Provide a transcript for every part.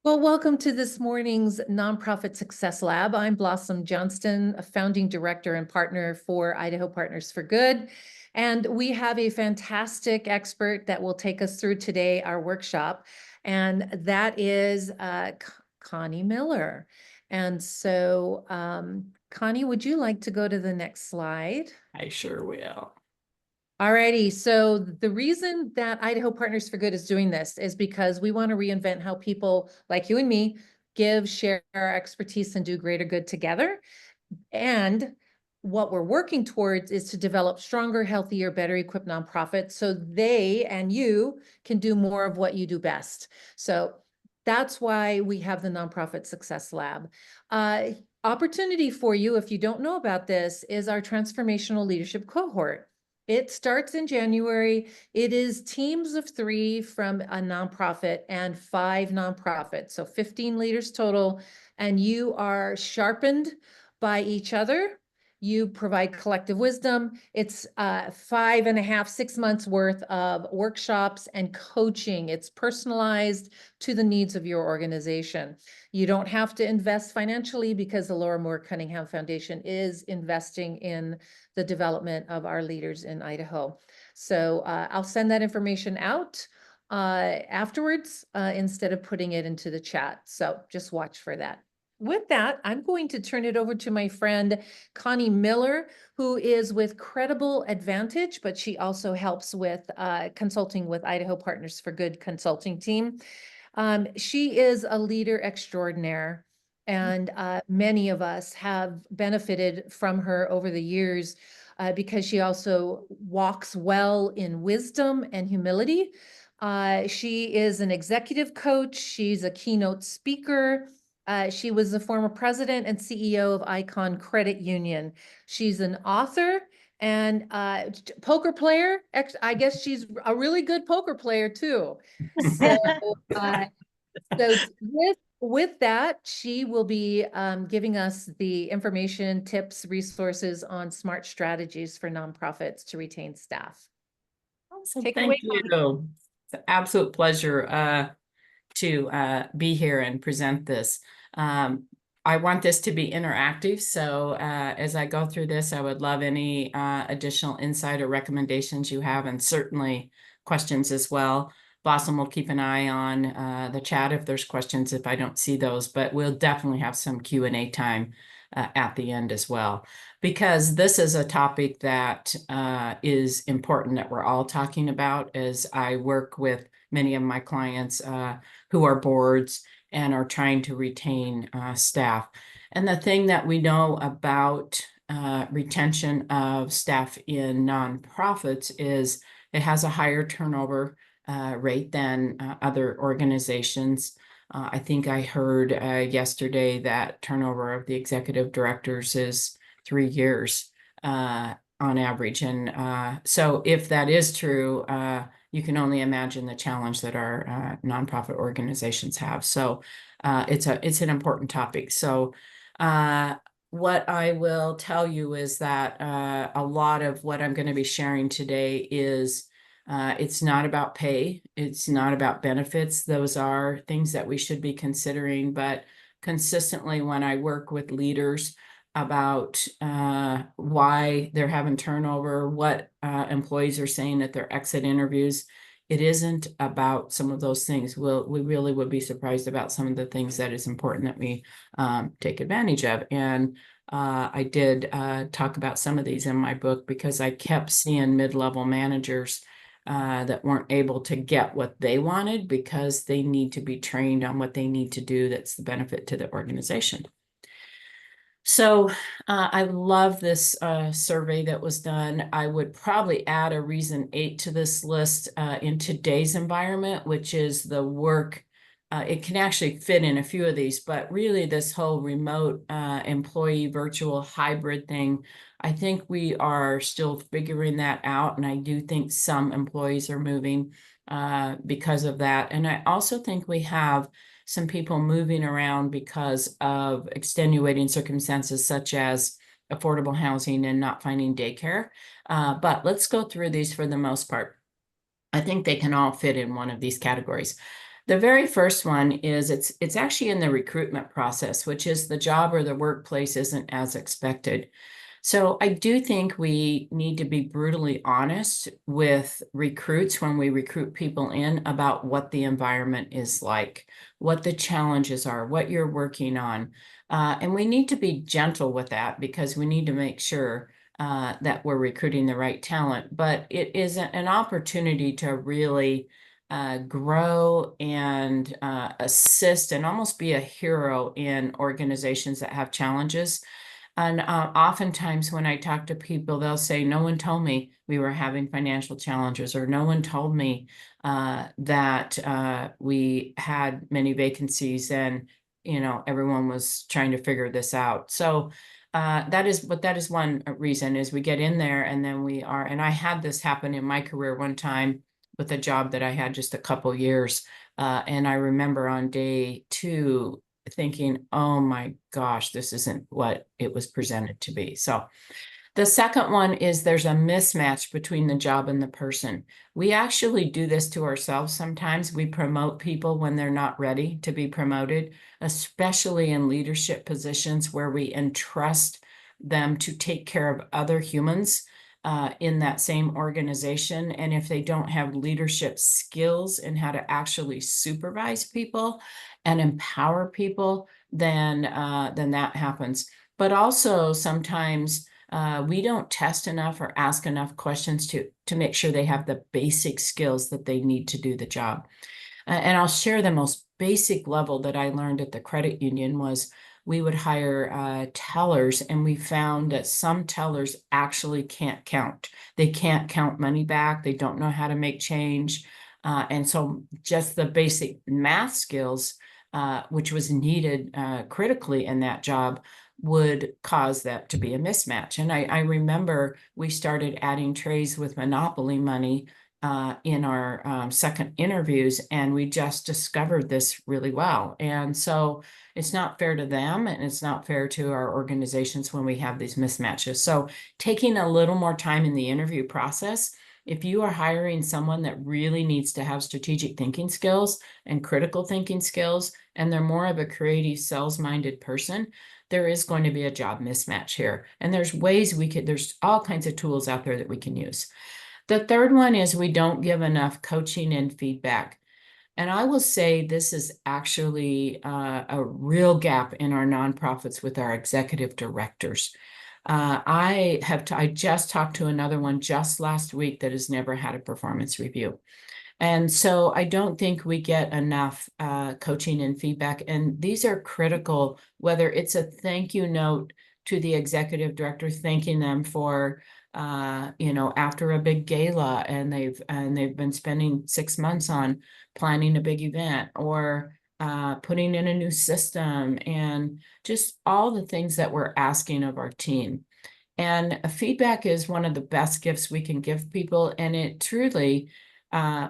Well, welcome to this morning's Nonprofit Success Lab. I'm Blossom Johnston, a founding director and partner for Idaho Partners for Good. And we have a fantastic expert that will take us through today, our workshop, and that is Connie Miller. And so, Connie, would you like to go to the next slide? I sure will. Alrighty, so the reason that Idaho Partners for Good is doing this is because we want to reinvent how people like you and me give, share our expertise, and do greater good together. And what we're working towards is to develop stronger, healthier, better equipped nonprofits so they and you can do more of what you do best. So that's why we have the Nonprofit Success Lab. Opportunity for you, if you don't know about this, is our transformational leadership cohort. It starts in January. It is teams of 3 from a nonprofit and 5 nonprofits, so 15 leaders total, and you are sharpened by each other. You provide collective wisdom. It's 5.5, 6 months worth of workshops and coaching. It's personalized to the needs of your organization. You don't have to invest financially because the Laura Moore Cunningham Foundation is investing in the development of our leaders in Idaho. So I'll send that information out afterwards instead of putting it into the chat. So just watch for that. With that, I'm going to turn it over to my friend Connie Miller, who is with Credible Advantage, but she also helps with consulting with Idaho Partners for Good consulting team. She is a leader extraordinaire, and many of us have benefited from her over the years because she also walks well in wisdom and humility. She is an executive coach. She's a keynote speaker. She was the former president and CEO of Icon Credit Union. She's an author and poker player. I guess she's a really good poker player too. So, with that, she will be giving us the information, tips, resources on smart strategies for nonprofits to retain staff. Awesome. Take it Thank away, you. Connie. It's an absolute pleasure to be here and present this. I want this to be interactive, so as I go through this, I would love any additional insight or recommendations you have, and certainly questions as well. Blossom will keep an eye on the chat if there's questions, if I don't see those, but we'll definitely have some Q&A time at the end as well, because this is a topic that is important that we're all talking about as I work with many of my clients who are boards and are trying to retain staff. And the thing that we know about retention of staff in nonprofits is it has a higher turnover rate than other organizations. I think I heard yesterday that turnover of the executive directors is 3 years on average. And so if that is true, you can only imagine the challenge that our nonprofit organizations have. So it's an important topic. So what I will tell you is that a lot of what I'm going to be sharing today is it's not about pay. It's not about benefits. Those are things that we should be considering. But consistently, when I work with leaders about why they're having turnover, what employees are saying at their exit interviews, it isn't about some of those things. We really would be surprised about some of the things that is important that we take advantage of. And I did talk about some of these in my book because I kept seeing mid-level managers that weren't able to get what they wanted because they need to be trained on what they need to do that's the benefit to the organization. So I love this survey that was done. I would probably add a reason 8 to this list in today's environment, which is the work. It can actually fit in a few of these, but really this whole remote employee virtual hybrid thing, I think we are still figuring that out. And I do think some employees are moving because of that. And I also think we have some people moving around because of extenuating circumstances such as affordable housing and not finding daycare. But let's go through these for the most part. I think they can all fit in one of these categories. The very first one is it's actually in the recruitment process, which is the job or the workplace isn't as expected. So I do think we need to be brutally honest with recruits when we recruit people in about what the environment is like, what the challenges are, what you're working on. And we need to be gentle with that because we need to make sure that we're recruiting the right talent. But it is an opportunity to really grow and assist and almost be a hero in organizations that have challenges. And oftentimes when I talk to people, they'll say, no one told me we were having financial challenges, or no one told me that we had many vacancies and, everyone was trying to figure this out. So that is one reason is we get in there and then and I had this happen in my career one time with a job that I had just a couple years. And I remember on day 2, thinking, oh my gosh, this isn't what it was presented to be. So the second one is there's a mismatch between the job and the person. We actually do this to ourselves sometimes. We promote people when they're not ready to be promoted, especially in leadership positions where we entrust them to take care of other humans in that same organization. And if they don't have leadership skills in how to actually supervise people and empower people, then that happens. But also sometimes we don't test enough or ask enough questions to make sure they have the basic skills that they need to do the job. And I'll share the most basic level that I learned at the credit union was we would hire tellers, and we found that some tellers actually can't count. They can't count money back. They don't know how to make change. And so just the basic math skills, which was needed critically in that job, would cause that to be a mismatch. And I remember we started adding trays with Monopoly money in our second interviews, and we just discovered this really well. And so it's not fair to them, and it's not fair to our organizations when we have these mismatches. So taking a little more time in the interview process, if you are hiring someone that really needs to have strategic thinking skills and critical thinking skills, and they're more of a creative, sales-minded person, there is going to be a job mismatch here. And there's there's all kinds of tools out there that we can use. The third one is we don't give enough coaching and feedback. And I will say this is actually a real gap in our nonprofits with our executive directors. I just talked to another one just last week that has never had a performance review. And so I don't think we get enough coaching and feedback. And these are critical, whether it's a thank you note to the executive director, thanking them for, after a big gala and they've been spending 6 months on planning a big event, or putting in a new system, and just all the things that we're asking of our team. And feedback is one of the best gifts we can give people. And it truly,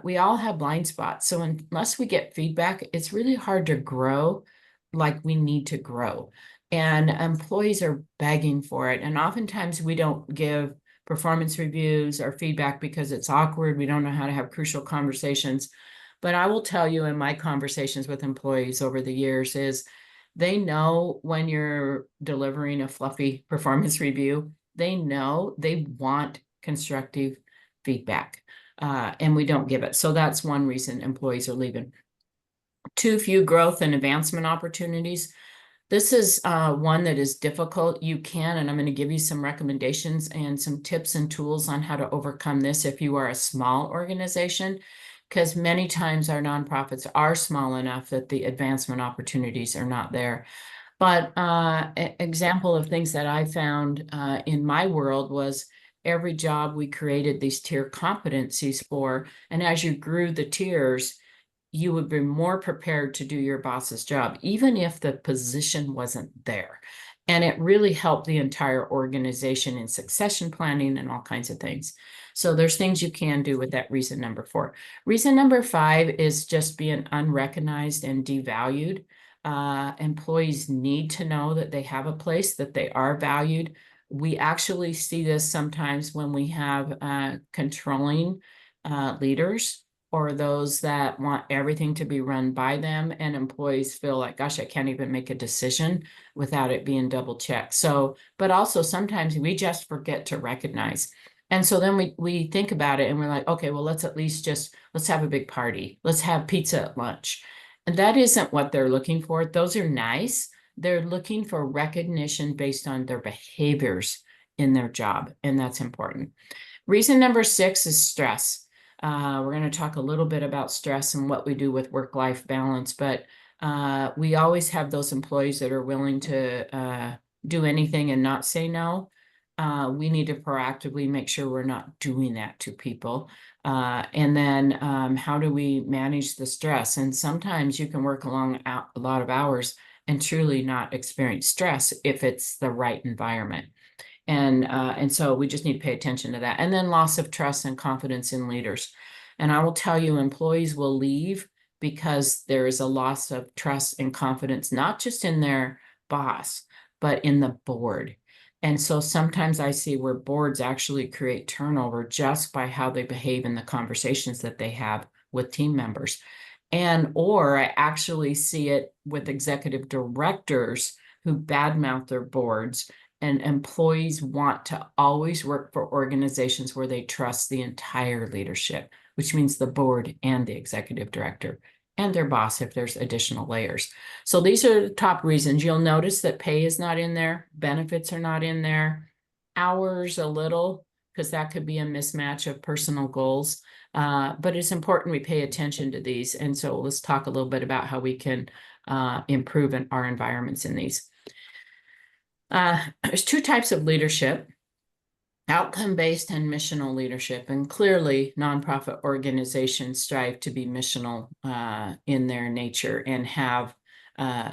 we all have blind spots. So unless we get feedback, it's really hard to grow like we need to grow. And employees are begging for it. And oftentimes we don't give performance reviews or feedback because it's awkward. We don't know how to have crucial conversations. But I will tell you, in my conversations with employees over the years, is they know when you're delivering a fluffy performance review. They know they want constructive feedback, and we don't give it. So that's one reason employees are leaving. Too few growth and advancement opportunities. This is one that is difficult. You can, and I'm going to give you some recommendations and some tips and tools on how to overcome this if you are a small organization, because many times our nonprofits are small enough that the advancement opportunities are not there. But example of things that I found in my world was every job we created these tier competencies for, and as you grew the tiers, you would be more prepared to do your boss's job, even if the position wasn't there. And it really helped the entire organization in succession planning and all kinds of things. So there's things you can do with that reason number 4. Reason number 5 is just being unrecognized and devalued. Employees need to know that they have a place, that they are valued. We actually see this sometimes when we have controlling leaders or those that want everything to be run by them, and employees feel like, gosh, I can't even make a decision without it being double checked. So, but also sometimes we just forget to recognize. And so then we think about it and we're like, okay, well, let's at least let's have a big party. Let's have pizza at lunch. And that isn't what they're looking for. Those are nice. They're looking for recognition based on their behaviors in their job, and that's important. Reason number 6 is stress. We're going to talk a little bit about stress and what we do with work-life balance, but we always have those employees that are willing to do anything and not say no. We need to proactively make sure we're not doing that to people. And then how do we manage the stress? And sometimes you can work a lot of hours and truly not experience stress if it's the right environment. And so we just need to pay attention to that. And then loss of trust and confidence in leaders. And I will tell you, employees will leave because there is a loss of trust and confidence, not just in their boss, but in the board. And so sometimes I see where boards actually create turnover just by how they behave in the conversations that they have with team members. Or I actually see it with executive directors who badmouth their boards, and employees want to always work for organizations where they trust the entire leadership, which means the board and the executive director and their boss if there's additional layers. So these are the top reasons. You'll notice that pay is not in there, benefits are not in there, hours a little, because that could be a mismatch of personal goals. But it's important we pay attention to these. And so let's talk a little bit about how we can improve our environments in these. There's 2 types of leadership: outcome-based and missional leadership. And clearly, nonprofit organizations strive to be missional in their nature and have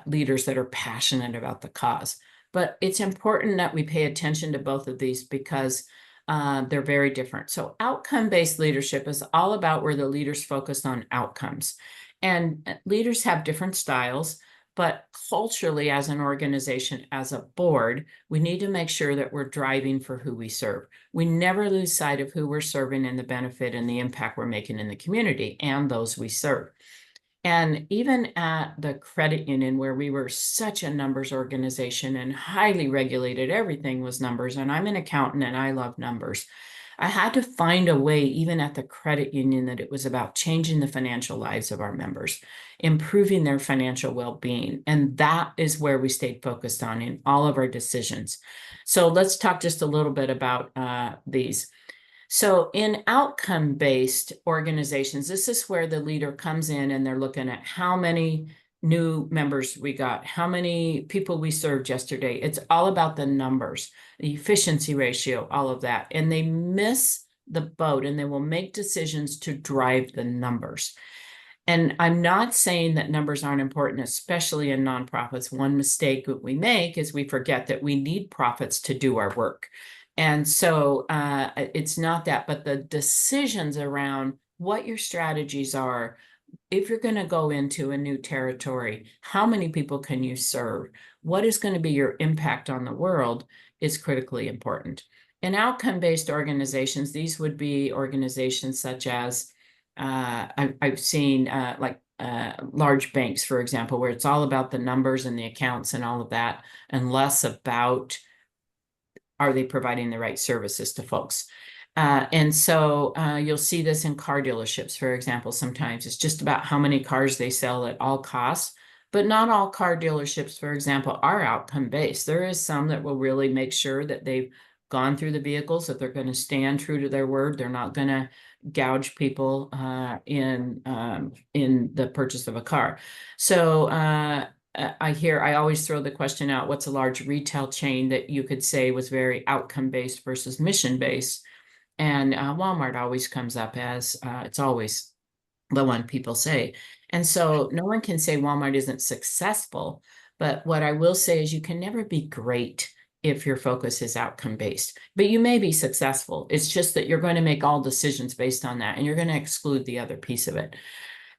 leaders that are passionate about the cause. But it's important that we pay attention to both of these because they're very different. So outcome-based leadership is all about where the leaders focus on outcomes. And leaders have different styles. But culturally, as an organization, as a board, we need to make sure that we're driving for who we serve. We never lose sight of who we're serving and the benefit and the impact we're making in the community and those we serve. And even at the credit union, where we were such a numbers organization and highly regulated, everything was numbers. And I'm an accountant and I love numbers. I had to find a way, even at the credit union, that it was about changing the financial lives of our members, improving their financial well-being. And that is where we stayed focused on in all of our decisions. So let's talk just a little bit about these. So in outcome-based organizations, this is where the leader comes in and they're looking at how many new members we got, how many people we served yesterday. It's all about the numbers, the efficiency ratio, all of that. And they miss the boat and they will make decisions to drive the numbers. And I'm not saying that numbers aren't important, especially in nonprofits. One mistake that we make is we forget that we need profits to do our work. And so it's not that, but the decisions around what your strategies are, if you're going to go into a new territory, how many people can you serve? What is going to be your impact on the world is critically important. In outcome-based organizations, these would be organizations such as I've seen large banks, for example, where it's all about the numbers and the accounts and all of that, and less about are they providing the right services to folks. And so you'll see this in car dealerships, for example. Sometimes it's just about how many cars they sell at all costs, but not all car dealerships, for example, are outcome based. There is some that will really make sure that they've gone through the vehicles, that they're going to stand true to their word. They're not going to gouge people in the purchase of a car. So I always throw the question out, what's a large retail chain that you could say was very outcome based versus mission based? And Walmart always comes up as it's always the one people say. And so no one can say Walmart isn't successful. But what I will say is you can never be great if your focus is outcome based. But you may be successful. It's just that you're going to make all decisions based on that, and you're going to exclude the other piece of it.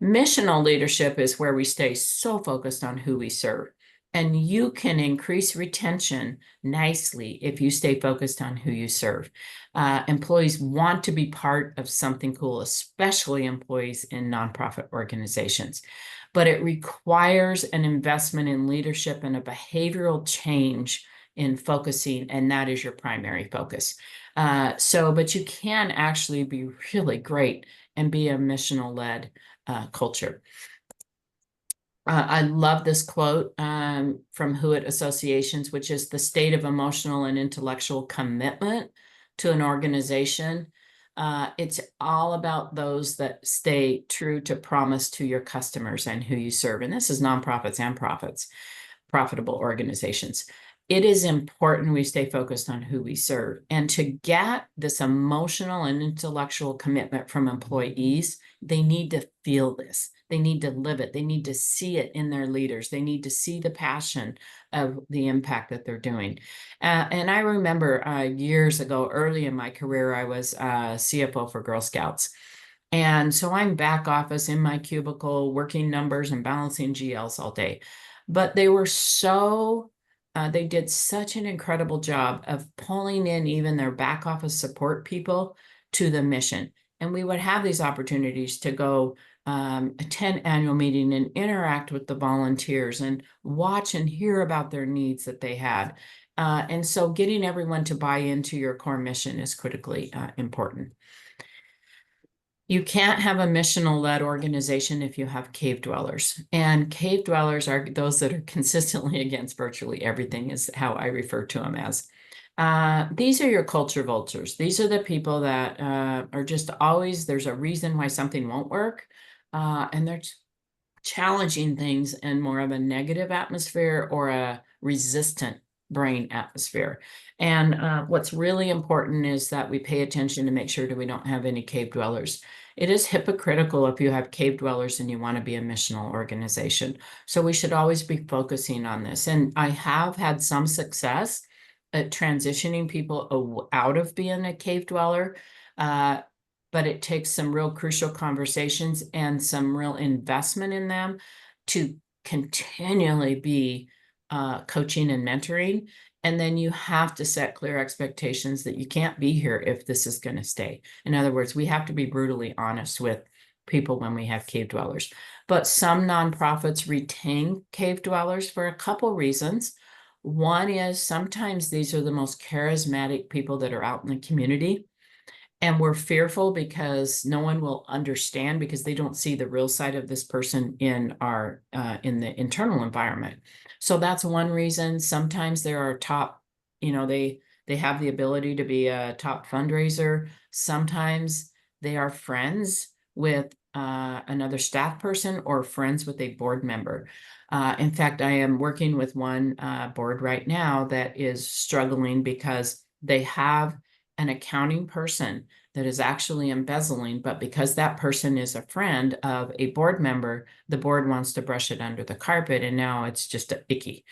Missional leadership is where we stay so focused on who we serve. And you can increase retention nicely if you stay focused on who you serve. Employees want to be part of something cool, especially employees in nonprofit organizations. But it requires an investment in leadership and a behavioral change in focusing, and that is your primary focus. But you can actually be really great and be a missional led culture. I love this quote from Hewitt Associations, which is the state of emotional and intellectual commitment to an organization. It's all about those that stay true to promise to your customers and who you serve. And this is nonprofits and profitable organizations. It is important we stay focused on who we serve. And to get this emotional and intellectual commitment from employees, they need to feel this. They need to live it. They need to see it in their leaders. They need to see the passion of the impact that they're doing. And I remember years ago, early in my career, I was CFO for Girl Scouts. And so I'm back office in my cubicle, working numbers and balancing GLs all day. But they did such an incredible job of pulling in even their back office support people to the mission. And we would have these opportunities to go attend annual meeting and interact with the volunteers and watch and hear about their needs that they had. And so getting everyone to buy into your core mission is critically important. You can't have a missional led organization if you have cave dwellers. And cave dwellers are those that are consistently against virtually everything, is how I refer to them as. These are your culture vultures. These are the people that are just always, there's a reason why something won't work. And they're challenging things in more of a negative atmosphere or a resistant brain atmosphere. And what's really important is that we pay attention to make sure that we don't have any cave dwellers. It is hypocritical if you have cave dwellers and you want to be a missional organization. So we should always be focusing on this. And I have had some success at transitioning people out of being a cave dweller. But it takes some real crucial conversations and some real investment in them to continually be coaching and mentoring. And then you have to set clear expectations that you can't be here if this is going to stay. In other words, we have to be brutally honest with people when we have cave dwellers. But some nonprofits retain cave dwellers for a couple reasons. One is sometimes these are the most charismatic people that are out in the community. And we're fearful because no one will understand because they don't see the real side of this person in in the internal environment. So that's one reason. Sometimes there are top, they have the ability to be a top fundraiser. Sometimes they are friends with another staff person or friends with a board member. In fact, I am working with one board right now that is struggling because they have an accounting person that is actually embezzling, but because that person is a friend of a board member, the board wants to brush it under the carpet, and now it's just icky.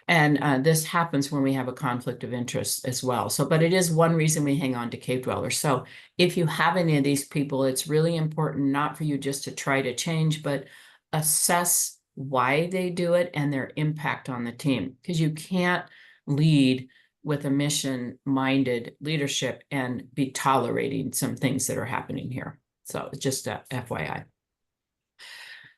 And this happens when we have a conflict of interest as well. So, but it is one reason we hang on to cave dwellers. So if you have any of these people, it's really important not for you just to try to change, but assess why they do it and their impact on the team, because you can't lead with a mission-minded leadership and be tolerating some things that are happening here. So just a FYI.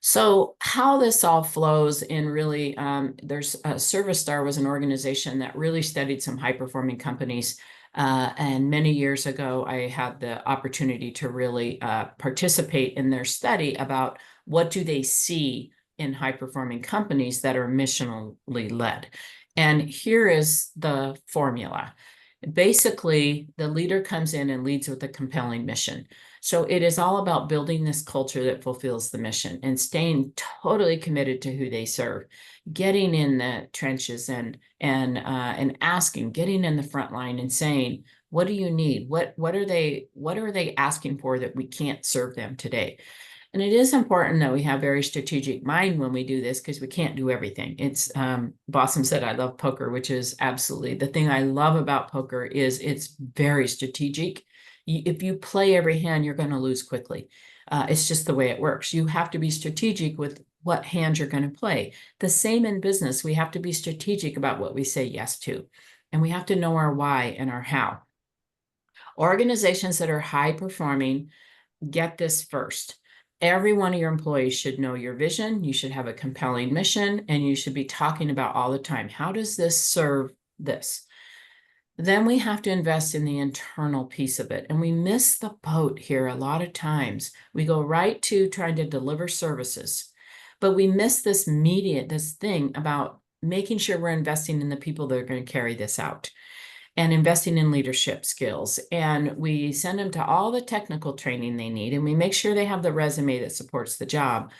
So how this all flows in really, there's Service Star was an organization that really studied some high-performing companies. And many years ago, I had the opportunity to really participate in their study about what do they see in high-performing companies that are missionally led. And here is the formula. Basically, the leader comes in and leads with a compelling mission. So it is all about building this culture that fulfills the mission and staying totally committed to who they serve, getting in the trenches and asking, getting in the front line and saying, what do you need? What are they asking for that we can't serve them today? And it is important that we have very strategic mind when we do this because we can't do everything. It's Bossum said, I love poker, which is absolutely the thing I love about poker is it's very strategic. If you play every hand, you're going to lose quickly. It's just the way it works. You have to be strategic with what hand you're going to play. The same in business. We have to be strategic about what we say yes to, and we have to know our why and our how. Organizations that are high performing, get this first. Every one of your employees should know your vision. You should have a compelling mission, and you should be talking about all the time, how does this serve this? Then we have to invest in the internal piece of it. And we miss the boat here a lot of times. We go right to trying to deliver services, but we miss this thing about making sure we're investing in the people that are going to carry this out and investing in leadership skills. And we send them to all the technical training they need, and we make sure they have the resume that supports the job.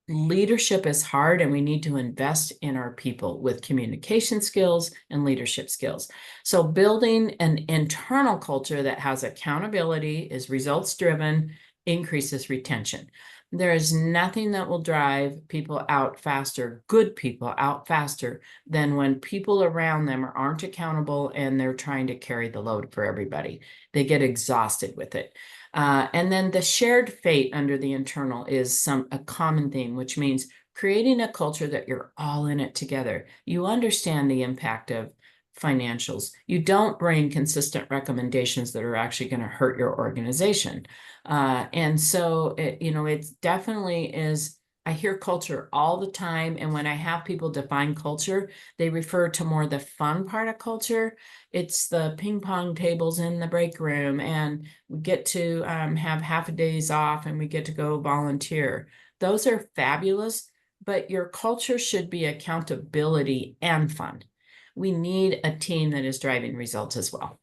Leadership is hard, and we need to invest in our people with communication skills and leadership skills. So building an internal culture that has accountability, is results driven, increases retention. There is nothing that will drive people out faster, good people out faster, than when people around them aren't accountable and they're trying to carry the load for everybody. They get exhausted with it. And then the shared fate under the internal is a common theme, which means creating a culture that you're all in it together. You understand the impact of financials. You don't bring consistent recommendations that are actually going to hurt your organization. And so, it definitely is. I hear culture all the time. And when I have people define culture, they refer to more the fun part of culture. It's the ping pong tables in the break room, and we get to have half a days off, and we get to go volunteer. Those are fabulous, but your culture should be accountability and fun. We need a team that is driving results as well.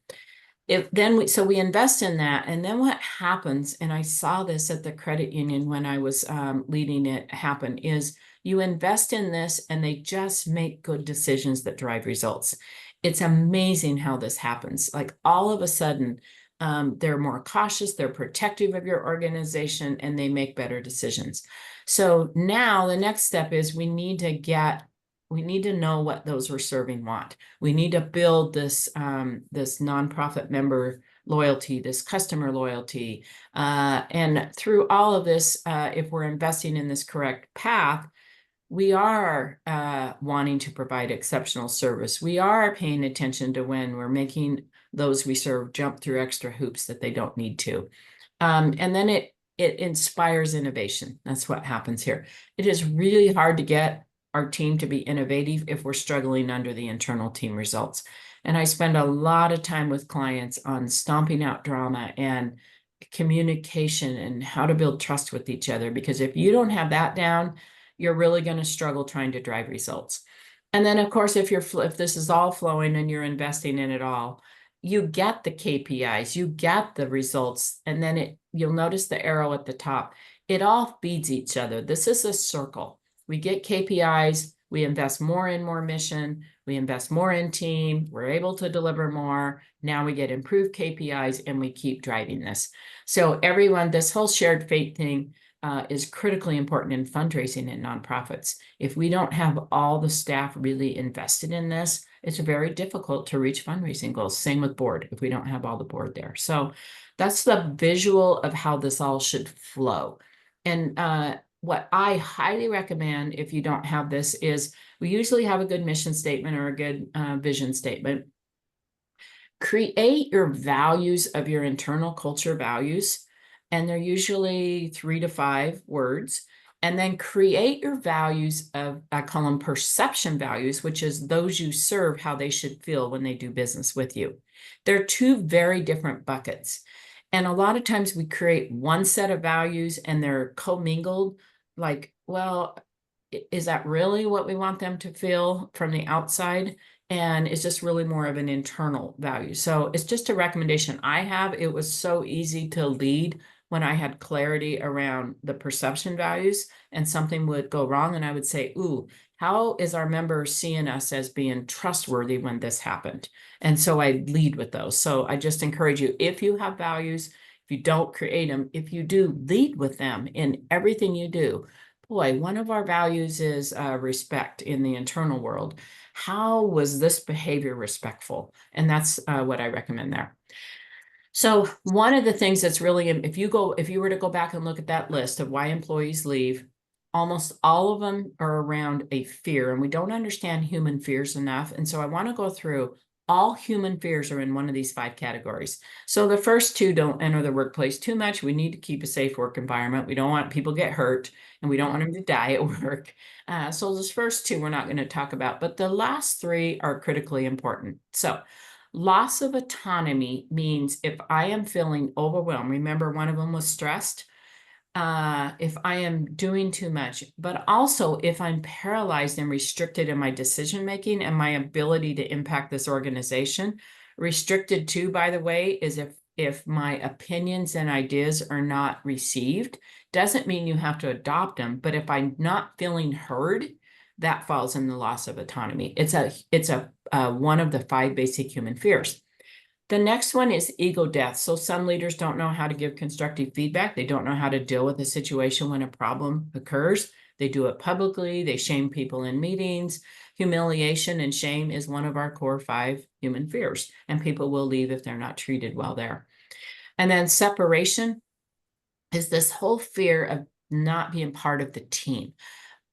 So we invest in that, and then what happens, and I saw this at the credit union when I was leading it happen, is you invest in this and they just make good decisions that drive results. It's amazing how this happens. Like all of a sudden, they're more cautious, they're protective of your organization, and they make better decisions. So now the next step is we need to know what those we're serving want. We need to build this nonprofit member loyalty, this customer loyalty. And through all of this, if we're investing in this correct path, we are wanting to provide exceptional service. We are paying attention to when we're making those we serve jump through extra hoops that they don't need to. And then it inspires innovation. That's what happens here. It is really hard to get our team to be innovative if we're struggling under the internal team results. And I spend a lot of time with clients on stomping out drama and communication and how to build trust with each other, because if you don't have that down, you're really going to struggle trying to drive results. And then of course, if this is all flowing and you're investing in it all, you get the KPIs, you get the results, and then you'll notice the arrow at the top. It all feeds each other. This is a circle. We get KPIs, we invest more in more mission, we invest more in team, we're able to deliver more. Now we get improved KPIs, and we keep driving this. So this whole shared fate thing is critically important in fundraising in nonprofits. If we don't have all the staff really invested in this, it's very difficult to reach fundraising goals. Same with board, if we don't have all the board there. So that's the visual of how this all should flow. And what I highly recommend if you don't have this is we usually have a good mission statement or a good vision statement. Create your values of your internal culture values, and they're usually 3 to 5 words. And then create your values of, I call them perception values, which is those you serve, how they should feel when they do business with you. They're two very different buckets. And a lot of times we create one set of values and they're commingled. Like, well, is that really what we want them to feel from the outside? And it's just really more of an internal value. So it's just a recommendation I have. It was so easy to lead when I had clarity around the perception values and something would go wrong. And I would say, ooh, how is our member seeing us as being trustworthy when this happened? And so I lead with those. So I just encourage you, if you have values, if you don't create them, if you do, lead with them in everything you do. Boy, one of our values is respect in the internal world. How was this behavior respectful? And that's what I recommend there. So one of the things that's really, if you were to go back and look at that list of why employees leave, almost all of them are around a fear, and we don't understand human fears enough. And so I want to go through all human fears are in one of these 5 categories. So the first two, don't enter the workplace too much. We need to keep a safe work environment. We don't want people to get hurt, and we don't want them to die at work. So those first two we're not going to talk about, but the last 3 are critically important. So loss of autonomy means if I am feeling overwhelmed, remember one of them was stressed, if I am doing too much, but also if I'm paralyzed and restricted in my decision making and my ability to impact this organization. Restricted too, by the way, is if my opinions and ideas are not received. Doesn't mean you have to adopt them, but if I'm not feeling heard, that falls in the loss of autonomy. It's a one of the 5 basic human fears. The next one is ego death. So some leaders don't know how to give constructive feedback. They don't know how to deal with a situation when a problem occurs. They do it publicly. They shame people in meetings. Humiliation and shame is one of our core 5 human fears, and people will leave if they're not treated well there. And then separation is this whole fear of not being part of the team.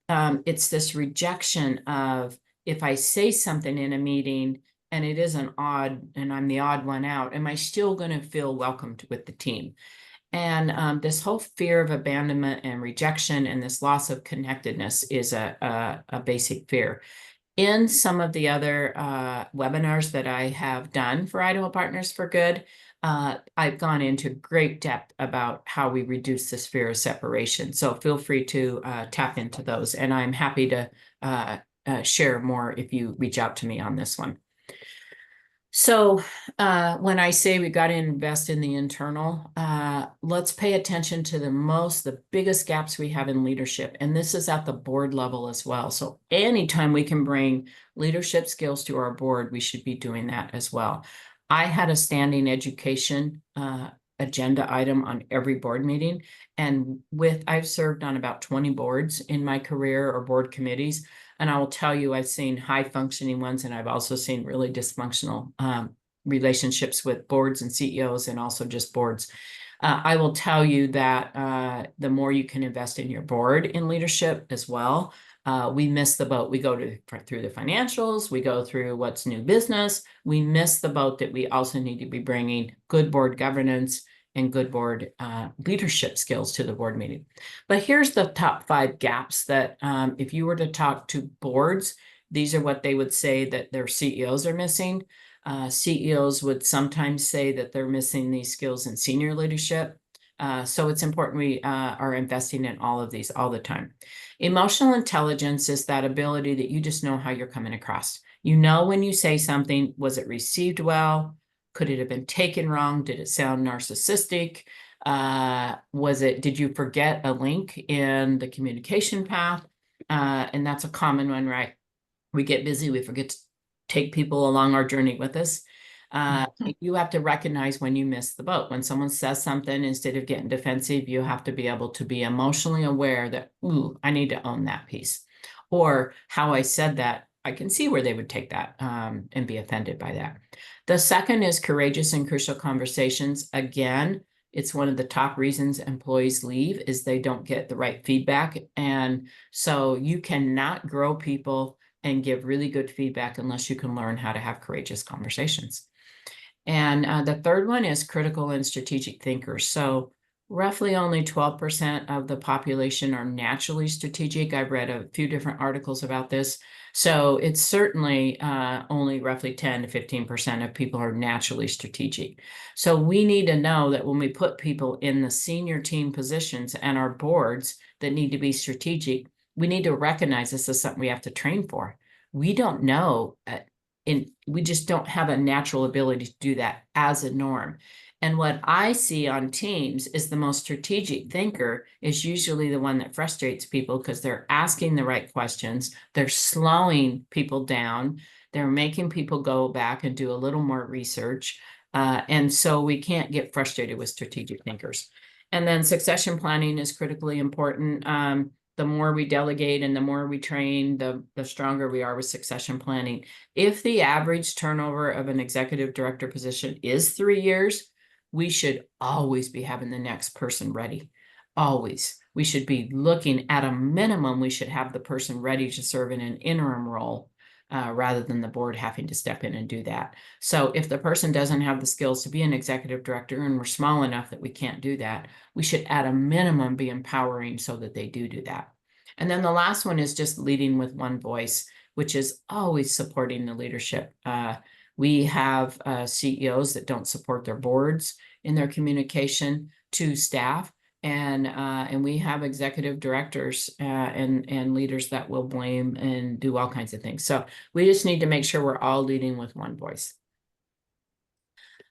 It's this rejection of, if I say something in a meeting and it isn't odd and I'm the odd one out, am I still going to feel welcomed with the team? And this whole fear of abandonment and rejection and this loss of connectedness is a basic fear. In some of the other webinars that I have done for Idaho Partners for Good, I've gone into great depth about how we reduce this fear of separation. So feel free to tap into those, and I'm happy to share more if you reach out to me on this one. So when I say we got to invest in the internal, let's pay attention to the biggest gaps we have in leadership. And this is at the board level as well. So anytime we can bring leadership skills to our board, we should be doing that as well. I had a standing education agenda item on every board meeting. And I've served on about 20 boards in my career, or board committees. And I will tell you, I've seen high functioning ones, and I've also seen really dysfunctional relationships with boards and CEOs, and also just boards. I will tell you that the more you can invest in your board in leadership as well. We miss the boat. We go through the financials. We go through what's new business. We miss the boat that we also need to be bringing good board governance and good board leadership skills to the board meeting. But here's the top 5 gaps that if you were to talk to boards, these are what they would say that their CEOs are missing. CEOs would sometimes say that they're missing these skills in senior leadership. So it's important we are investing in all of these all the time. Emotional intelligence is that ability that you just know how you're coming across. You know when you say something, was it received well? Could it have been taken wrong? Did it sound narcissistic? Did you forget a link in the communication path? And that's a common one, right? We get busy, we forget to take people along our journey with us. You have to recognize when you miss the boat. When someone says something, instead of getting defensive, you have to be able to be emotionally aware that, ooh, I need to own that piece. Or how I said that, I can see where they would take that and be offended by that. The second is courageous and crucial conversations. Again, it's one of the top reasons employees leave is they don't get the right feedback. And so you cannot grow people and give really good feedback unless you can learn how to have courageous conversations. And the third one is critical and strategic thinkers. So roughly only 12% of the population are naturally strategic. I've read a few different articles about this. So it's certainly only roughly 10 to 15% of people are naturally strategic. So we need to know that when we put people in the senior team positions and our boards that need to be strategic, we need to recognize this is something we have to train for. We don't know, we just don't have a natural ability to do that as a norm. And what I see on teams is the most strategic thinker is usually the one that frustrates people because they're asking the right questions. They're slowing people down. They're making people go back and do a little more research. And so we can't get frustrated with strategic thinkers. And then succession planning is critically important. The more we delegate and the more we train, the stronger we are with succession planning. If the average turnover of an executive director position is 3 years, we should always be having the next person ready. Always. We should be looking at a minimum, we should have the person ready to serve in an interim role rather than the board having to step in and do that. So if the person doesn't have the skills to be an executive director and we're small enough that we can't do that, we should at a minimum be empowering so that they do that. And then the last one is just leading with one voice, which is always supporting the leadership. We have CEOs that don't support their boards in their communication to staff. And we have executive directors and leaders that will blame and do all kinds of things. So we just need to make sure we're all leading with one voice.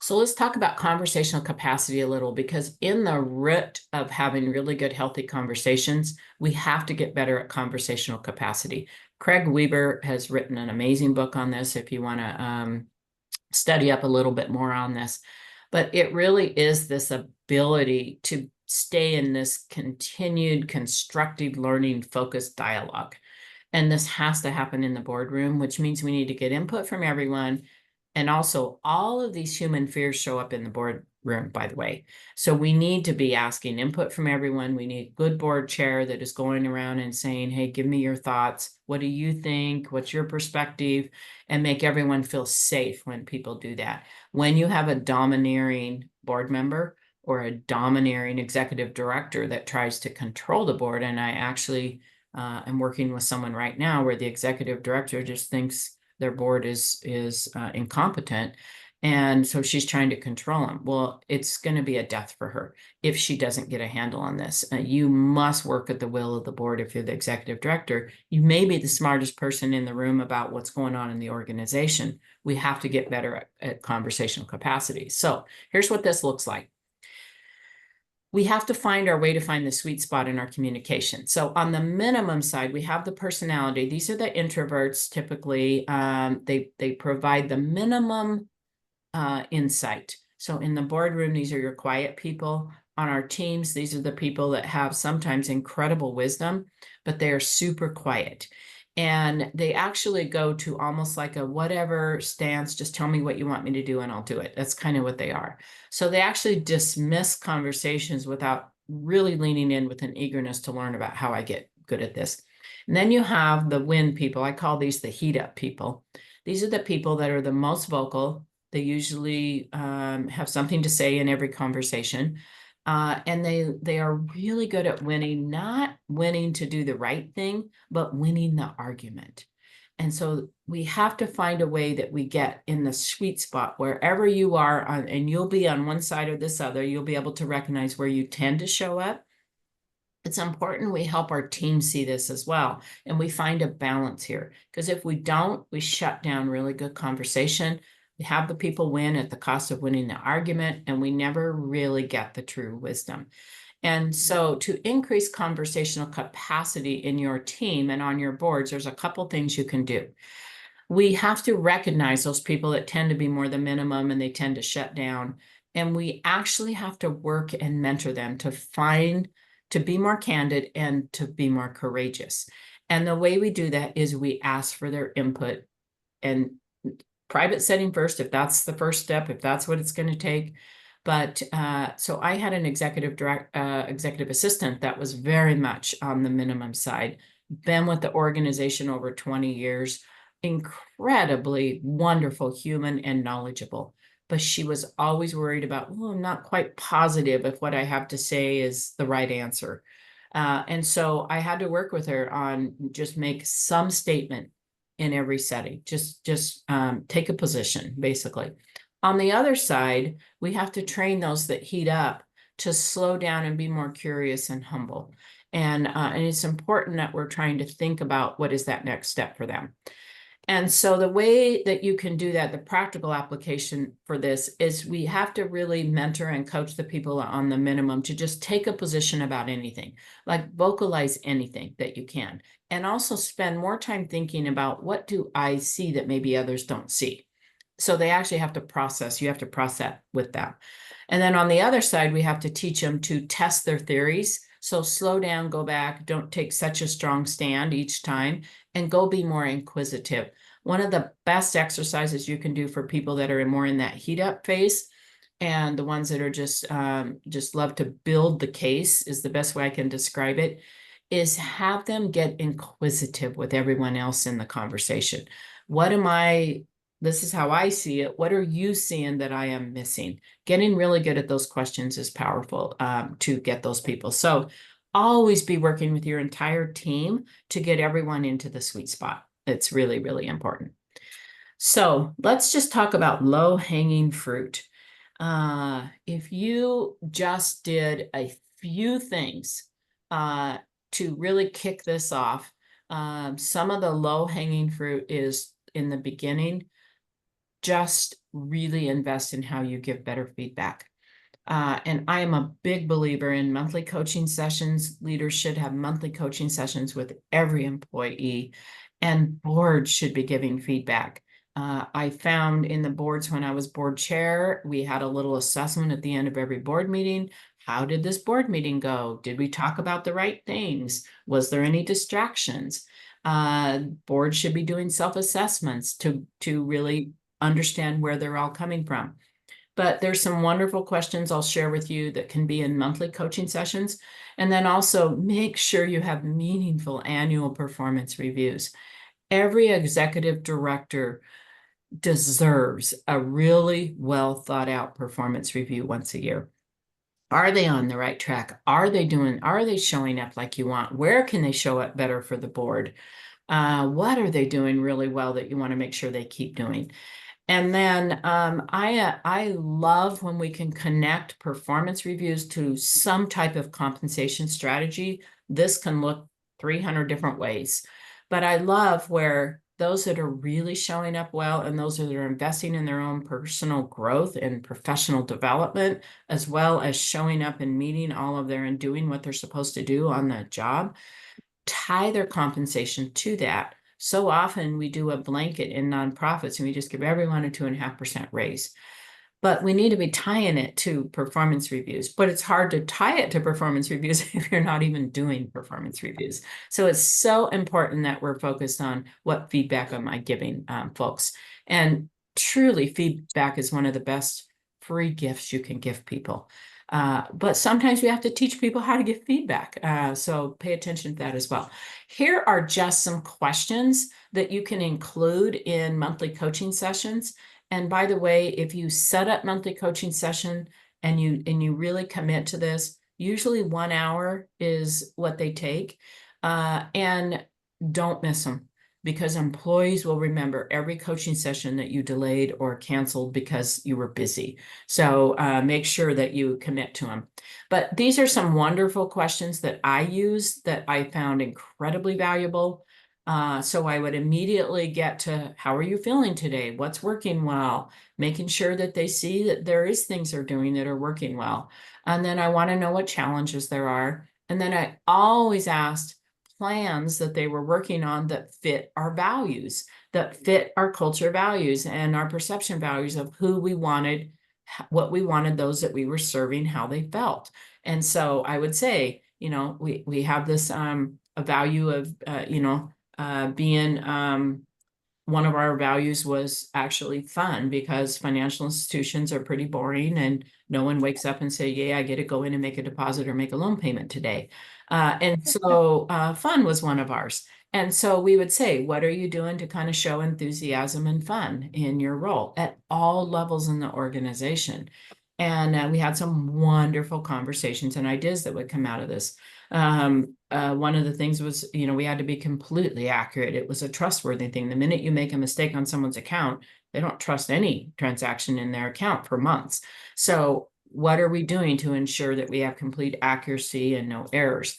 So let's talk about conversational capacity a little, because in the root of having really good, healthy conversations, we have to get better at conversational capacity. Craig Weber has written an amazing book on this if you want to study up a little bit more on this. But it really is this ability to stay in this continued constructive learning focused dialogue. And this has to happen in the boardroom, which means we need to get input from everyone. And also all of these human fears show up in the boardroom, by the way. So we need to be asking input from everyone. We need a good board chair that is going around and saying, hey, give me your thoughts. What do you think? What's your perspective? And make everyone feel safe when people do that. When you have a domineering board member or a domineering executive director that tries to control the board, and I actually am working with someone right now where the executive director just thinks their board is incompetent. And so she's trying to control them. Well, it's going to be a death for her if she doesn't get a handle on this. You must work at the will of the board. If you're the executive director, you may be the smartest person in the room about what's going on in the organization. We have to get better at conversational capacity. So here's what this looks like. We have to find our way to find the sweet spot in our communication. So on the minimum side, we have the personality. These are the introverts typically. They provide the minimum insight. So in the boardroom, these are your quiet people. On our teams, these are the people that have sometimes incredible wisdom, but they are super quiet. And they actually go to almost like a whatever stance, just tell me what you want me to do and I'll do it. That's kind of what they are. So they actually dismiss conversations without really leaning in with an eagerness to learn about how I get good at this. And then you have the win people. I call these the heat up people. These are the people that are the most vocal. They usually have something to say in every conversation. And they are really good at winning, not winning to do the right thing, but winning the argument. And so we have to find a way that we get in the sweet spot wherever you are on, and you'll be on one side or this other, you'll be able to recognize where you tend to show up. It's important we help our team see this as well. And we find a balance here, because if we don't, we shut down really good conversation. We have the people win at the cost of winning the argument, and we never really get the true wisdom. And so to increase conversational capacity in your team and on your boards, there's a couple things you can do. We have to recognize those people that tend to be more the minimum and they tend to shut down. And we actually have to work and mentor them to be more candid and to be more courageous. And the way we do that is we ask for their input, and private setting first, if that's the first step, if that's what it's going to take. But so I had an executive assistant that was very much on the minimum side, been with the organization over 20 years, incredibly wonderful human and knowledgeable. But she was always worried about, oh, I'm not quite positive if what I have to say is the right answer. And so I had to work with her on just make some statement in every setting, just take a position, basically. On the other side, we have to train those that heat up to slow down and be more curious and humble. And it's important that we're trying to think about what is that next step for them. And so the way that you can do that, the practical application for this is we have to really mentor and coach the people on the minimum to just take a position about anything, like vocalize anything that you can, and also spend more time thinking about what do I see that maybe others don't see. So they actually have to process, you have to process with them. And then on the other side, we have to teach them to test their theories. So slow down, go back, don't take such a strong stand each time, and go be more inquisitive. One of the best exercises you can do for people that are more in that heat up phase and the ones that are just love to build the case is the best way I can describe it, is have them get inquisitive with everyone else in the conversation. What am I, this is how I see it. What are you seeing that I am missing? Getting really good at those questions is powerful to get those people. So always be working with your entire team to get everyone into the sweet spot. It's really, really important. So let's just talk about low-hanging fruit. If you just did a few things to really kick this off, some of the low-hanging fruit is in the beginning, just really invest in how you give better feedback. And I am a big believer in monthly coaching sessions. Leaders should have monthly coaching sessions with every employee, and boards should be giving feedback. I found in the boards when I was board chair, we had a little assessment at the end of every board meeting. How did this board meeting go? Did we talk about the right things? Was there any distractions? Boards should be doing self-assessments to really understand where they're all coming from. But there's some wonderful questions I'll share with you that can be in monthly coaching sessions. And then also make sure you have meaningful annual performance reviews. Every executive director deserves a really well thought out performance review once a year. Are they on the right track? Are they showing up like you want? Where can they show up better for the board? What are they doing really well that you want to make sure they keep doing? And then I love when we can connect performance reviews to some type of compensation strategy. This can look 300 different ways, but I love where those that are really showing up well and those that are investing in their own personal growth and professional development, as well as showing up and meeting all of their and doing what they're supposed to do on the job, tie their compensation to that. So often we do a blanket in nonprofits and we just give everyone a 2.5% raise. But we need to be tying it to performance reviews. But it's hard to tie it to performance reviews if you're not even doing performance reviews. So it's so important that we're focused on what feedback am I giving folks. And truly, feedback is one of the best free gifts you can give people. But sometimes we have to teach people how to give feedback. So pay attention to that as well. Here are just some questions that you can include in monthly coaching sessions. And by the way, if you set up monthly coaching session and you really commit to this, usually 1 hour is what they take. And don't miss them, because employees will remember every coaching session that you delayed or canceled because you were busy. So make sure that you commit to them. But these are some wonderful questions that I use that I found incredibly valuable. So I would immediately get to, how are you feeling today? What's working well? Making sure that they see that there is things they're doing that are working well. And then I want to know what challenges there are. And then I always asked plans that they were working on that fit our values, that fit our culture values and our perception values of who we wanted, what we wanted those that we were serving, how they felt. And so I would say, we have this a value of, being one of our values was actually fun, because financial institutions are pretty boring and no one wakes up and say, yeah, I get to go in and make a deposit or make a loan payment today. And so fun was one of ours. And so we would say, what are you doing to kind of show enthusiasm and fun in your role at all levels in the organization? And we had some wonderful conversations and ideas that would come out of this. One of the things was, we had to be completely accurate. It was a trustworthy thing. The minute you make a mistake on someone's account, they don't trust any transaction in their account for months. So what are we doing to ensure that we have complete accuracy and no errors?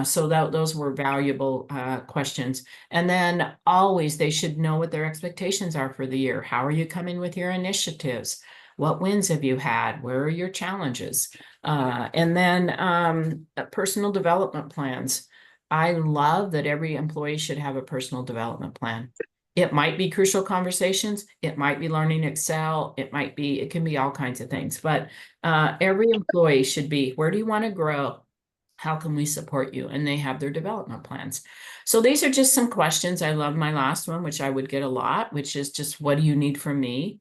So those were valuable questions. And then always they should know what their expectations are for the year. How are you coming with your initiatives? What wins have you had? Where are your challenges? And then personal development plans. I love that every employee should have a personal development plan. It might be crucial conversations. It might be learning Excel. It can be all kinds of things. But every employee should be, where do you want to grow? How can we support you? And they have their development plans. So these are just some questions. I love my last one, which I would get a lot, which is just, what do you need from me?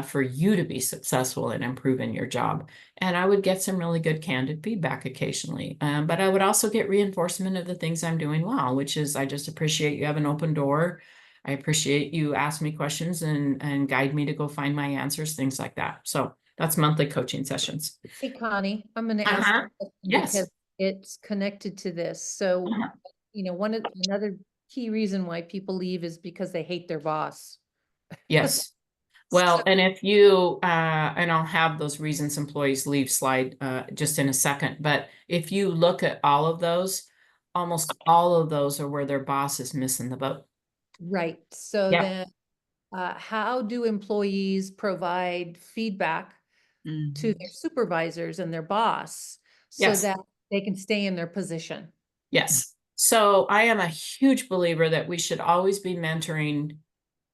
for you to be successful and improve in your job. And I would get some really good candid feedback occasionally. But I would also get reinforcement of the things I'm doing well, which is I just appreciate you have an open door. I appreciate you ask me questions and guide me to go find my answers, things like that. So that's monthly coaching sessions. Hey, Connie, I'm going to ask Uh-huh. a question Yes. because it's connected to this. So, Uh-huh. another key reason why people leave is because they hate their boss. Yes. So, Well, and if you, and I'll have those reasons employees leave slide just in a second, but if you look at all of those, almost all of those are where their boss is missing the boat. right. So Yep. then, how do employees provide feedback to Mhm. their supervisors and their boss so Yes. that they can stay in their position? Yes. So I am a huge believer that we should always be mentoring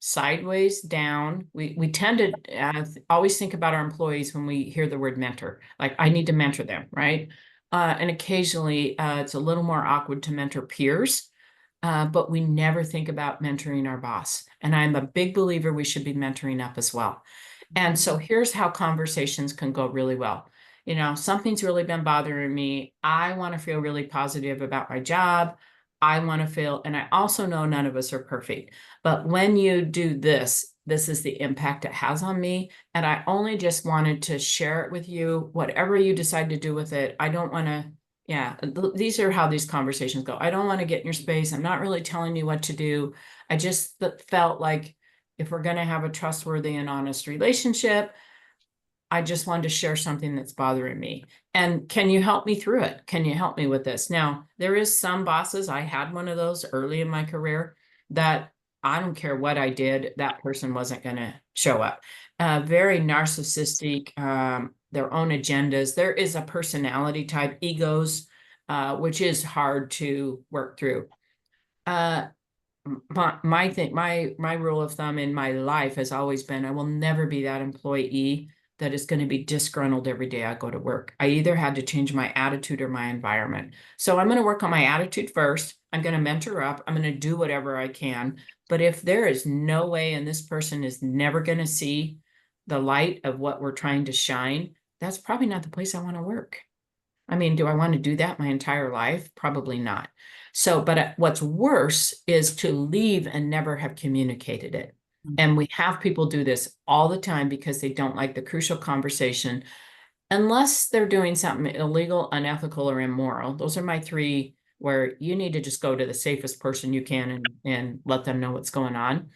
sideways down. We tend to always think about our employees when we hear the word mentor, like I need to mentor them, right? And occasionally it's a little more awkward to mentor peers, but we never think about mentoring our boss. And I'm a big believer we should be mentoring up as well. And so here's how conversations can go really well. You know, something's really been bothering me. I want to feel really positive about my job. I want to feel, and I also know none of us are perfect, but when you do this, this is the impact it has on me. And I only just wanted to share it with you, whatever you decide to do with it. I don't want to, yeah, these are how these conversations go. I don't want to get in your space. I'm not really telling you what to do. I just felt like if we're going to have a trustworthy and honest relationship, I just wanted to share something that's bothering me. And can you help me through it? Can you help me with this? Now, there is some bosses, I had one of those early in my career that I don't care what I did, that person wasn't going to show up. Very narcissistic, their own agendas. There is a personality type, egos, which is hard to work through. Uh, my thing, my rule of thumb in my life has always been I will never be that employee that is going to be disgruntled every day I go to work. I either had to change my attitude or my environment. So I'm going to work on my attitude first. I'm going to mentor up. I'm going to do whatever I can. But if there is no way and this person is never going to see the light of what we're trying to shine, that's probably not the place I want to work. I mean, do I want to do that my entire life? Probably not. So, but what's worse is to leave and never have communicated it. And we have people do this all the time because they don't like the crucial conversation, unless they're doing something illegal, unethical, or immoral. Those are my three where you need to just go to the safest person you can and let them know what's going on.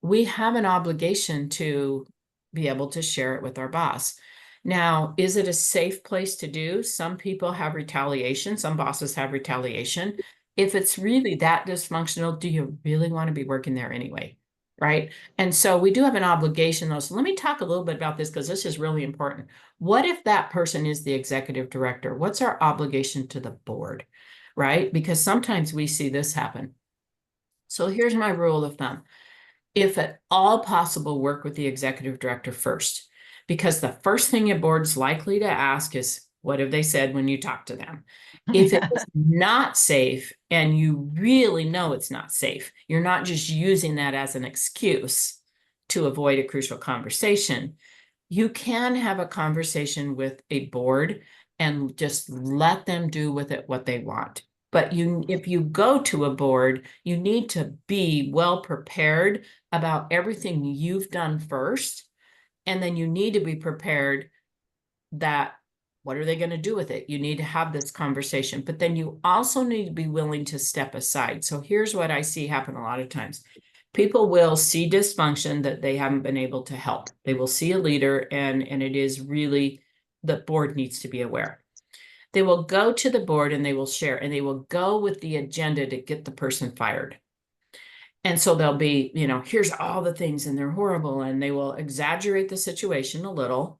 We have an obligation to be able to share it with our boss. Now, is it a safe place to do? Some people have retaliation. Some bosses have retaliation. If it's really that dysfunctional, do you really want to be working there anyway? Right. And so we do have an obligation though. So let me talk a little bit about this because this is really important. What if that person is the executive director? What's our obligation to the board? Right. Because sometimes we see this happen. So here's my rule of thumb: if at all possible, work with the executive director first, because the first thing your board's likely to ask is, what have they said when you talk to them? If it is not safe and you really know it's not safe, you're not just using that as an excuse to avoid a crucial conversation. You can have a conversation with a board and just let them do with it what they want. But if you go to a board, you need to be well prepared about everything you've done first. And then you need to be prepared that what are they going to do with it? You need to have this conversation, but then you also need to be willing to step aside. So here's what I see happen a lot of times. People will see dysfunction that they haven't been able to help. They will see a leader and it is really, the board needs to be aware. They will go to the board and they will share and they will go with the agenda to get the person fired. And so they'll be, here's all the things and they're horrible, and they will exaggerate the situation a little.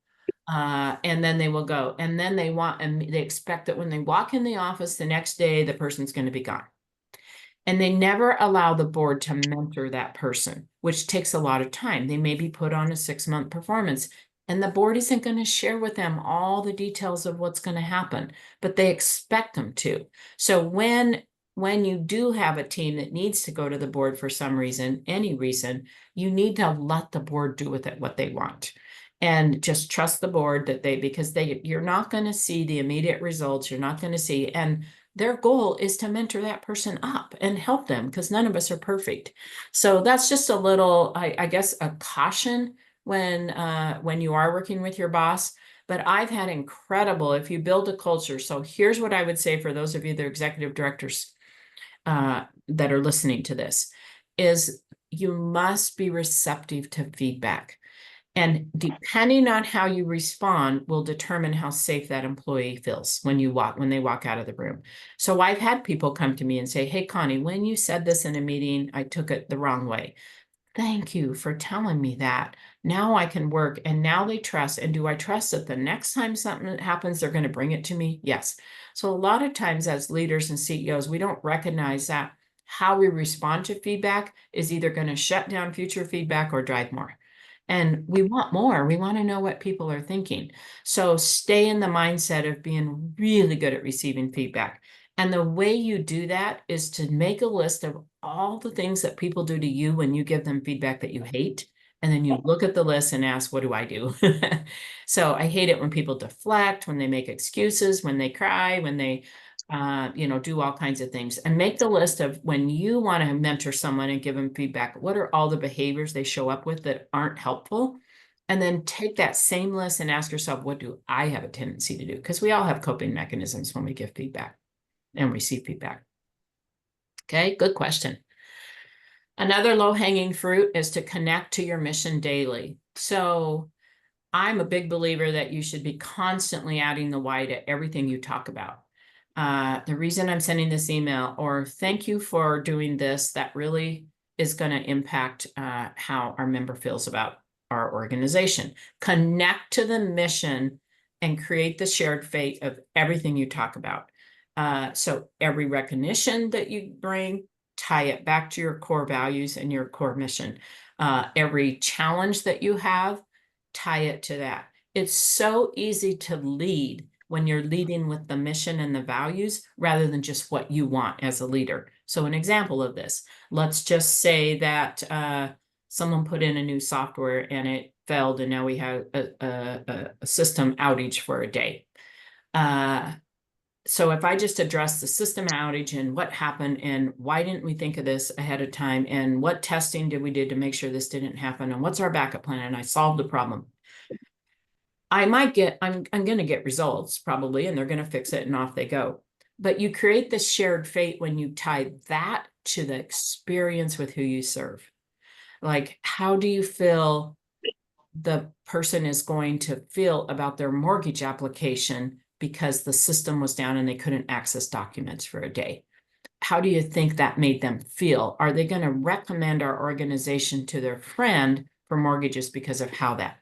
And then they will go, and then they expect that when they walk in the office the next day, the person's going to be gone. And they never allow the board to mentor that person, which takes a lot of time. They may be put on a 6-month performance, and the board isn't going to share with them all the details of what's going to happen, but they expect them to. So when when you do have a team that needs to go to the board for some reason, any reason, you need to let the board do with it what they want. And just trust the board that because you're not going to see the immediate results. You're not going to see, and their goal is to mentor that person up and help them, because none of us are perfect. So that's just a little, I guess, a caution when you are working with your boss. But I've had incredible, if you build a culture. So here's what I would say for those of you that are executive directors that are listening to this, is you must be receptive to feedback. And depending on how you respond will determine how safe that employee feels when they walk out of the room. So I've had people come to me and say, hey, Connie, when you said this in a meeting, I took it the wrong way. Thank you for telling me that. Now I can work, and now they trust. And do I trust that the next time something happens, they're going to bring it to me? Yes. So a lot of times as leaders and CEOs, we don't recognize that how we respond to feedback is either going to shut down future feedback or drive more. And we want more. We want to know what people are thinking. So stay in the mindset of being really good at receiving feedback. And the way you do that is to make a list of all the things that people do to you when you give them feedback that you hate. And then you look at the list and ask, what do I do? So I hate it when people deflect, when they make excuses, when they cry, when they do all kinds of things. And make the list of when you want to mentor someone and give them feedback, what are all the behaviors they show up with that aren't helpful? And then take that same list and ask yourself, what do I have a tendency to do? Because we all have coping mechanisms when we give feedback and receive feedback. Okay, good question. Another low-hanging fruit is to connect to your mission daily. So I'm a big believer that you should be constantly adding the why to everything you talk about. The reason I'm sending this email, or thank you for doing this, that really is going to impact how our member feels about our organization. Connect to the mission and create the shared fate of everything you talk about. So every recognition that you bring, tie it back to your core values and your core mission. Every challenge that you have, tie it to that. It's so easy to lead when you're leading with the mission and the values rather than just what you want as a leader. So an example of this, let's just say that someone put in a new software and it failed, and now we have a system outage for a day. So if I just address the system outage and what happened and why didn't we think of this ahead of time, and what testing did we do to make sure this didn't happen, and what's our backup plan, and I solved the problem, I'm going to get results probably, and they're going to fix it and off they go. But you create this shared fate when you tie that to the experience with who you serve. Like, how do you feel the person is going to feel about their mortgage application because the system was down and they couldn't access documents for a day? How do you think that made them feel? Are they going to recommend our organization to their friend for mortgages because of how that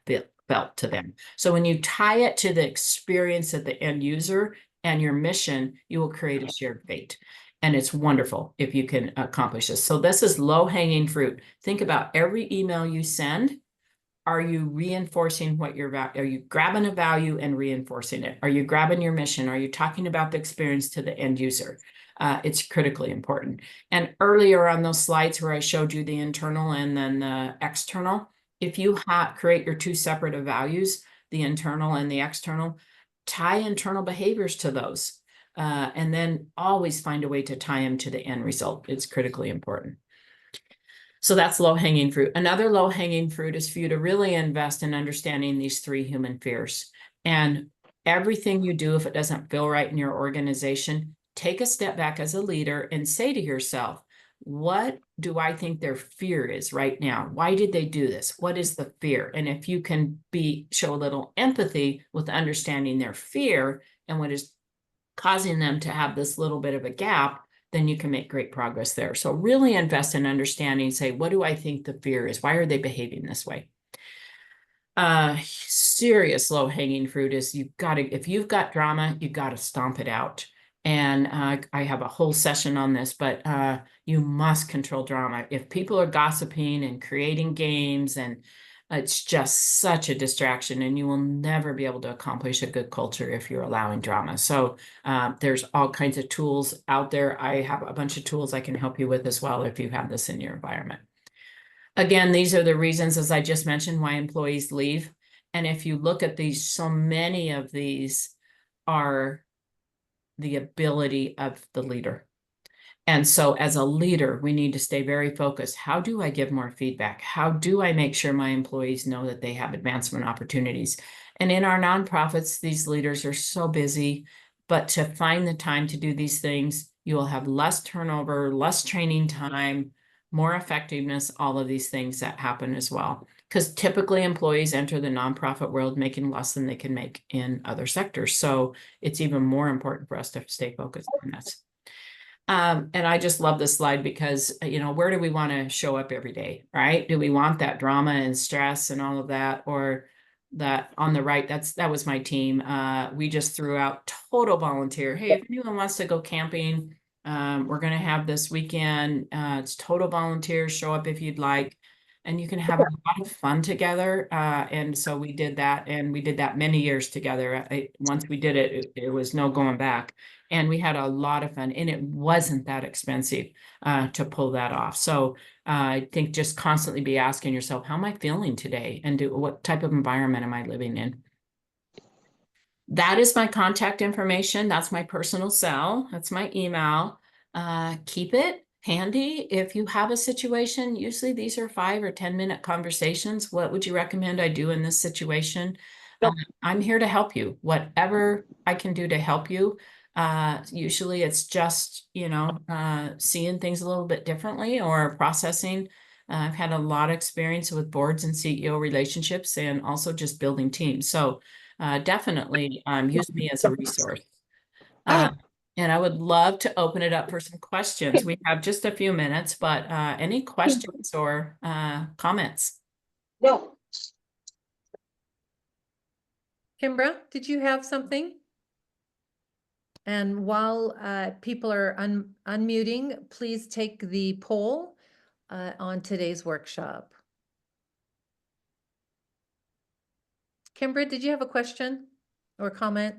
felt to them? So when you tie it to the experience of the end user and your mission, you will create a shared fate. And it's wonderful if you can accomplish this. So this is low-hanging fruit. Think about every email you send. Are you reinforcing what you're about? Are you grabbing a value and reinforcing it? Are you grabbing your mission? Are you talking about the experience to the end user? It's critically important. And earlier on those slides where I showed you the internal and then the external, if you create your two separate values, the internal and the external, tie internal behaviors to those. And then always find a way to tie them to the end result. It's critically important. So that's low-hanging fruit. Another low-hanging fruit is for you to really invest in understanding these three human fears. And everything you do, if it doesn't feel right in your organization, take a step back as a leader and say to yourself, what do I think their fear is right now? Why did they do this? What is the fear? And if you can show a little empathy with understanding their fear and what is causing them to have this little bit of a gap, then you can make great progress there. So really invest in understanding, say, what do I think the fear is? Why are they behaving this way? Serious low-hanging fruit is if you've got drama, you've got to stomp it out. And I have a whole session on this, but you must control drama. If people are gossiping and creating games and It's just such a distraction, and you will never be able to accomplish a good culture if you're allowing drama. So there's all kinds of tools out there. I have a bunch of tools I can help you with as well if you have this in your environment. Again, these are the reasons, as I just mentioned, why employees leave. And if you look at these, so many of these are the ability of the leader. And so as a leader, we need to stay very focused. How do I give more feedback? How do I make sure my employees know that they have advancement opportunities? And in our nonprofits, these leaders are so busy, but to find the time to do these things, you will have less turnover, less training time, more effectiveness, all of these things that happen as well. Because typically employees enter the nonprofit world making less than they can make in other sectors. So it's even more important for us to stay focused on this. And I just love this slide because, where do we want to show up every day, right? Do we want that drama and stress and all of that? Or that on the right, that was my team. We just threw out total volunteer. Hey, if anyone wants to go camping, we're going to have this weekend. It's total volunteer. Show up if you'd like. And you can have a lot of fun together. And so we did that. And we did that many years together. Once we did it, it was no going back. And we had a lot of fun, and it wasn't that expensive to pull that off. So I think just constantly be asking yourself, how am I feeling today? And what type of environment am I living in? That is my contact information. That's my personal cell. That's my email. Keep it handy. If you have a situation, usually these are 5 or 10-minute conversations. What would you recommend I do in this situation? I'm here to help you. Whatever I can do to help you. Usually it's just, seeing things a little bit differently or processing. I've had a lot of experience with boards and CEO relationships and also just building teams. So definitely use me as a resource. Uh, and I would love to open it up for some questions. We have just a few minutes, but any questions or comments? No. Kimbra, did you have something? And while people are unmuting, please take the poll on today's workshop. Kimbra, did you have a question or comment?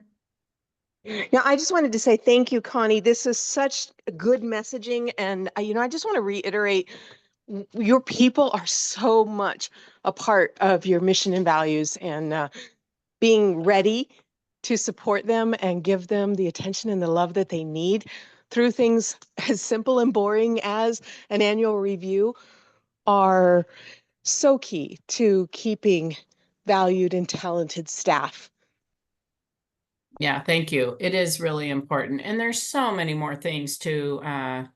Yeah, I just wanted to say thank you, Connie. This is such good messaging. And, I just want to reiterate, your people are so much a part of your mission and values, and being ready to support them and give them the attention and the love that they need through things as simple and boring as an annual review are so key to keeping valued and talented staff. Yeah, thank you. It is really important. And there's so many more things to,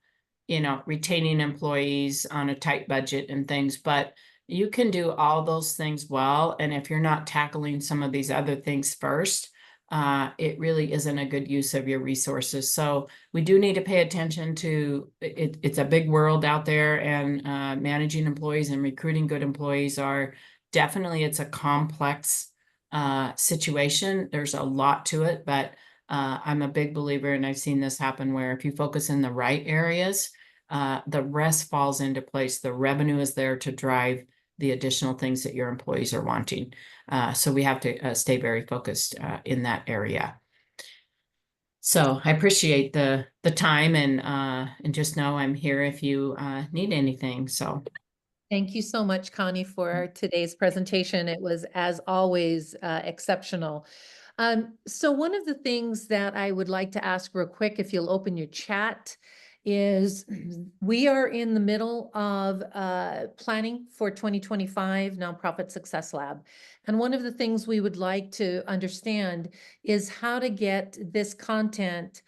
retaining employees on a tight budget and things, but you can do all those things well. And if you're not tackling some of these other things first, it really isn't a good use of your resources. So we do need to pay attention to it. It's a big world out there, and managing employees and recruiting good employees are definitely, it's a complex situation. There's a lot to it, but I'm a big believer, and I've seen this happen where if you focus in the right areas, the rest falls into place. The revenue is there to drive the additional things that your employees are wanting. So we have to stay very focused in that area. So I appreciate the time, and just know I'm here if you need anything. So. Thank you so much, Connie, for today's presentation. It was, as always, exceptional. So one of the things that I would like to ask real quick, if you'll open your chat, is we are in the middle of planning for 2025 Nonprofit Success Lab. And one of the things we would like to understand is how to get this content,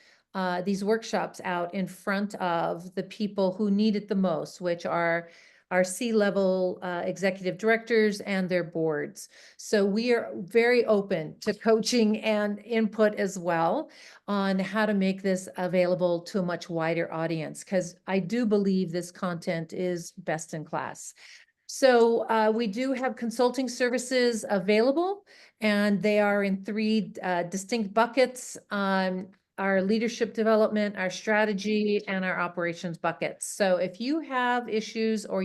these workshops out in front of the people who need it the most, which are our C-level executive directors and their boards. So we are very open to coaching and input as well on how to make this available to a much wider audience, because I do believe this content is best in class. So we do have consulting services available, and they are in 3 distinct buckets. Our leadership development, our strategy, and our operations buckets. So if you have issues or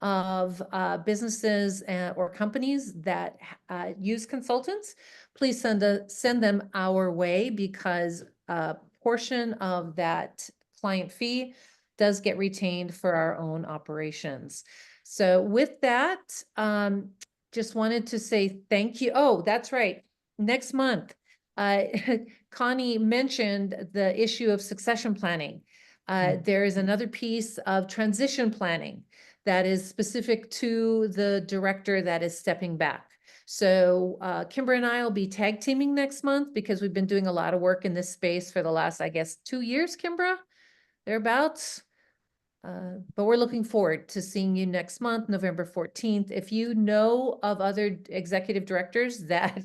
of businesses or companies that use consultants, please send them our way, because a portion of that client fee does get retained for our own operations. So with that, just wanted to say thank you. Oh, that's right. Next month, Connie mentioned the issue of succession planning. There is another piece of transition planning that is specific to the director that is stepping back. So Kimber and I will be tag teaming next month, because we've been doing a lot of work in this space for the last, I guess, 2 years, Kimbra, thereabouts. But we're looking forward to seeing you next month, November 14th. If you know of other executive directors that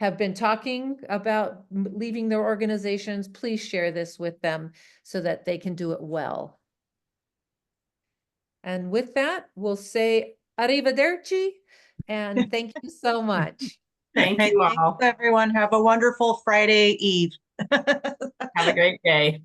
have been talking about leaving their organizations, please share this with them so that they can do it well. And with that, we'll say arrivederci, and thank you so much. Thank Hey, you thanks, all. everyone. Have a wonderful Friday Eve. Have a great day.